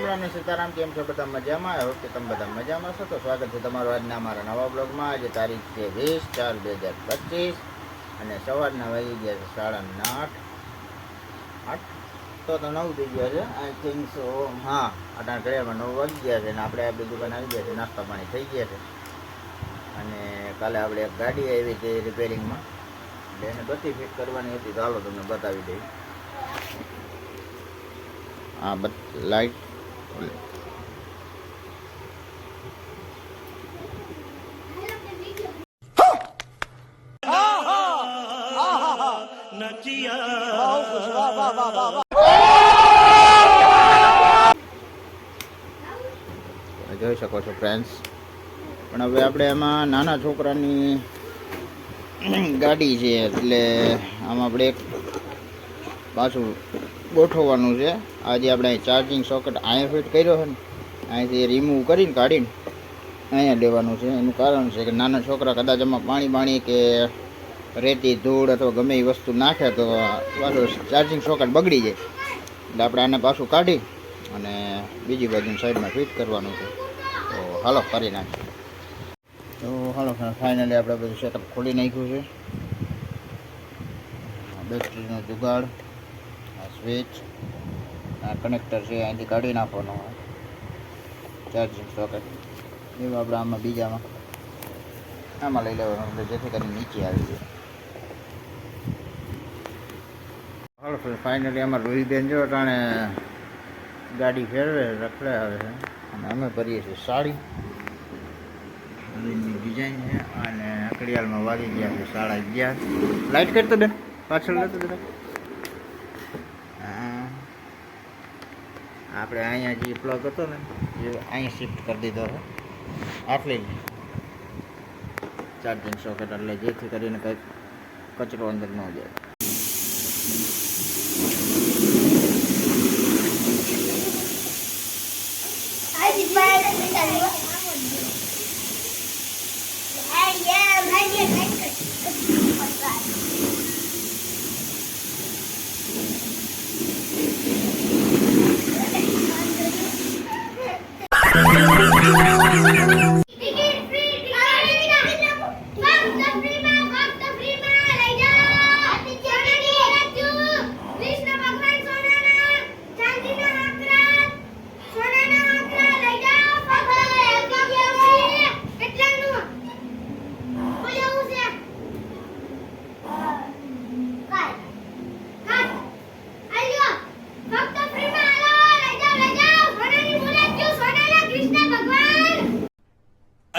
રામ રામ ને સીતારામ. કેમ છો બધા? મજામાં? આવ્યો કે તમે બધા મજામાં છો? તો સ્વાગત છે તમારું આજના અમારા નવા બ્લોગમાં. આજે તારીખ છે 20/4/2025 અને સવારના વાગી ગયા છે 8:30. તો 9 થઈ ગયા છે આઈ થિંક સો. હા, અટાણ ઘડિયાળમાં 9 વાગી ગયા છે અને આપણે આપણી દુકાન આવી ગયા છે. નાસ્તા પાણી થઈ ગયા છે અને કાલે આપણે એક ગાડી આવી હતી રિપેરિંગમાં, એટલે એને બધી ફિટ કરવાની હતી. તો હાલો તમને બતાવી દઈ. આ લાઈટ જોઈ શકો છો ફ્રેન્ડ્સ. પણ હવે આપણે એમાં નાના છોકરાની ગાડી છે, એટલે આમાં આપણે એક પાછું ગોઠવવાનું છે. આજે આપણે ચાર્જિંગ સોકેટ અહીંયા ફિટ કર્યો છે ને, અહીંથી રિમૂવ કરીને કાઢીને અહીંયા લેવાનું છે. એનું કારણ છે કે નાના છોકરા કદાચ એમાં પાણી કે રેતી ધૂળ અથવા ગમે એ વસ્તુ નાખે તો પાછું ચાર્જિંગ સોકેટ બગડી જાય. એટલે આપણે આને પાછું કાઢી અને બીજી બાજુની સાઈડમાં ફિટ કરવાનું છે. તો હાલો કરી નાખીએ. તો હાલો ફાઇનલી આપણે બધું સેટઅપ ખોલી નાખ્યું છે. બેટરીનો જુગાડ, આ સ્વિચ, આ કનેક્ટર છે, અહીંથી કાઢી નાખવાનો ચાર્જિંગ સોકેટ. એવું આપણે આમાં બીજામાં આમાં લઈ લેવાનું, એટલે જેથી કરીને નીચે આવી જાય. હાલો ફાઇનલી આમાં રોહિતબેન જો અટાણે ગાડી ફેરવે રખડે આવે છે અને અમે ભરીએ છીએ સાડી. ડિઝાઇન છે અને ઘડિયાળમાં વાગી ગયા છે 11:30. લાઇટ કરતો બેન, પાછળ લેતો બેન. આપણે અહીંયા જે પ્લગ હતો ને એ અહીંયા શિફ્ટ કરી દીધો છે, આટલી ચાર્જિંગ સોકેટ, એટલે જેથી કરીને કંઈક કચરો અંદર ન જાય.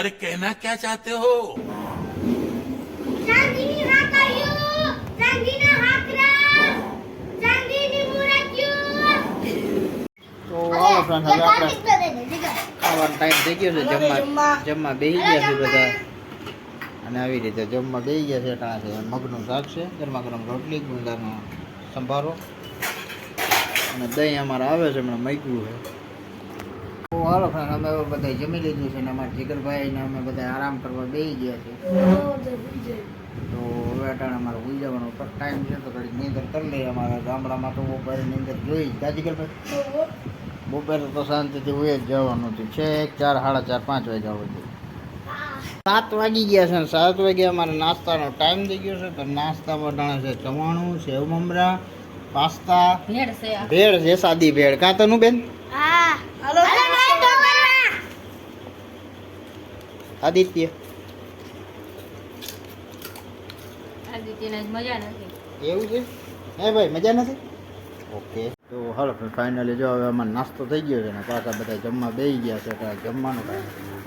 अरे कहना क्या चाहते हो? તો હાલો ફ્રેન્ડ, હવે આપણે ખાવાનો ટાઈમ થઈ ગયો છે. જમવા બેસી ગયા છે બધા, અને આવી રીતે જમવા બેસી ગયા છે. ટાણા છે મગનું શાક છે, ગરમા ગરમ રોટલી, ગુંદાનો સંભારો અને દહીં અમારે આવે છે, હમણાં મૂક્યું છે. તો હાલો ફ્રેન્ડ, અમે હવે બધા જમી લીધું છે ને અમારા જીગરભાઈ ને અમે બધા આરામ કરવા બેસી ગયા છે. તો હવે અટાણે અમારે ઉઈ જવાનો ટાઈમ છે, તો ઘડી નીંદર કરી લઈએ. અમારા ગામડામાં તો બપોરે નીંદર જોઈ જ જીગરભાઈ. બપોરે તો શાંતિથી ઉઈ જ જવાનું છે. છેક 4, 4:30, 5 વાગ્યા સુધી. 7 વાગી ગયા છે ને 7 વાગે અમારે નાસ્તાનો ટાઈમ થઈ ગયો છે. તો નાસ્તામાં અટાણે છે ચવાણું, સેવ મમરા, પાસ્તા, ભેળ છે, સાદી ભેળ. કાં તનું બેન? આદિત્ય મજા નથી. એવું છે? હે ભાઈ, મજા નથી? ઓકે. તો હાલો ફાઇનલી જો હવે અમારો નાસ્તો થઈ ગયો છે ને પાછા બધા જમવા બેસી ગયા છે. એટલે જમવાનો ટાઈમ થઈ ગયો.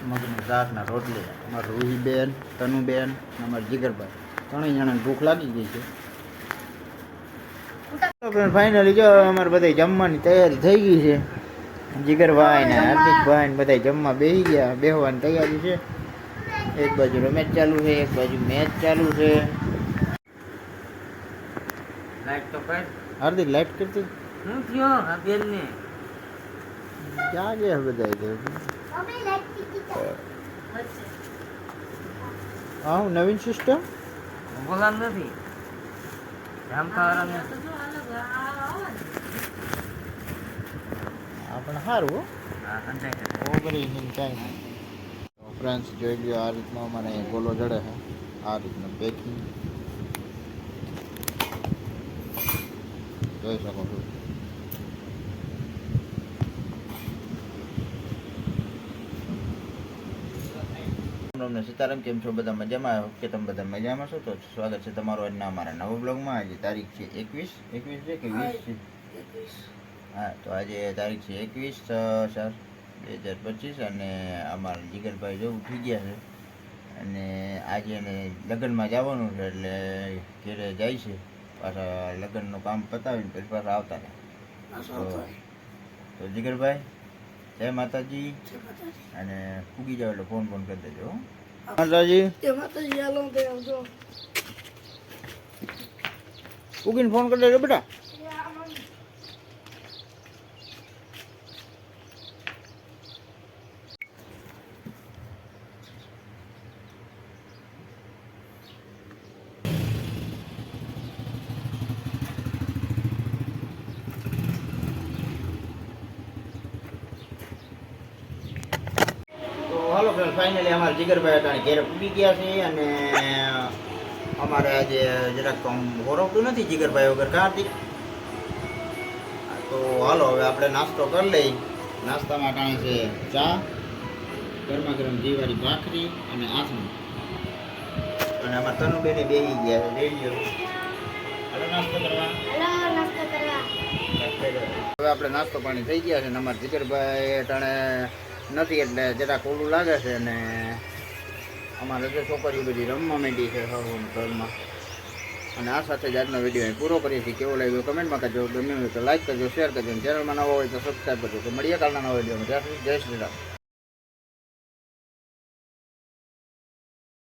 મગનું શાક ને રોટલી. અમારા રૂહીબેન, તનુબેન અને અમારા જીગરભાઈ, ત્રણેય જણાને ભૂખ લાગી ગઈ છે. ફાઇનલી જો અમારે બધા જમવાની તૈયારી થઈ ગઈ છે. જીગરભાઈ ને હાર્દિકભાઈ ને બધા જમવા બેસી ગયા, બેસવાની તૈયારી છે. એક બાજુ રમેશ ચાલુ છે, એક બાજુ મેચ ચાલુ છે. લાઈટ તો કર. હાર્દિક લાઈટ કરતી હું થયો આ બેન ને ક્યાં ગયા બધા? હા, નવીન સિસ્ટમ બોલાન નથી જામતા સારું હો. હા સંતાઈ કરે ઓગળી ને કાંઈ નહીં. તો ફ્રેન્ડ્સ જોઈ લ્યો આ રીતનો અમારે અહીંયા ગોલો જડે છે. આ રીતનું પેકિંગ જોઈ શકો છો. તમને સીતારામ, કેમ છો બધા? મજામાં? કે તમે બધા મજામાં છો? તો સ્વાગત છે તમારું આજના અમારા નવા બ્લોગમાં. આજે તારીખ છે 21 છે કે 20 છે? હા, તો આજે તારીખ છે 21/4/2025 અને અમારા જીગરભાઈ જો ઉઠી ગયા છે અને આજે એને લગ્નમાં જવાનું છે એટલે ઘરે જાય છે. પાછા લગ્નનું કામ પતાવીને પછી પાછા આવતા રહે. તો જીગરભાઈ જય માતાજી. અને ફૂગી જાવ એટલે ફોન કરી દેજો હો. માતાજી ફૂગીને ફોન કરી દેજો બેટા. હાલો ફ્રેન્ડ, ફાઇનલી અમારા જીગરભાઈ અટાણે ઘેરે પૂગી ગયા છે અને અમારે આજે જરાક ઓળખતું નથી જીગરભાઈ વગર કાર્તિક. તો હાલો હવે આપણે નાસ્તો કરી લઈ. નાસ્તામાં અટાણે છે ચા, ગરમા ગરમ જીવારી ભાખરી અને આથમણ. અને અમારા તનુબેને બેસી ગયા છે. લઈ લ્યો. હાલો નાસ્તો કરવા. હવે આપણે નાસ્તો પાણી થઈ ગયા છે અને અમારા જીગરભાઈ અટાણે નથી એટલે જરાક ઓલું લાગે છે. અને અમારે તો છોકરીઓ બધી રમવા માંડી છે ઘરમાં. અને આ સાથે જ આજનો વિડીયો પૂરો કરીએ છીએ. કેવો લાગ્યો કમેન્ટમાં કરજો. ગમ્યું હોય તો લાઈક કરજો, શેર કરજો. ચેનલમાં નવા હોય તો સબસ્ક્રાઈબ કરજો. તો મળીએ કાલના નવા વિડીયોમાં. જય શ્રી રામ.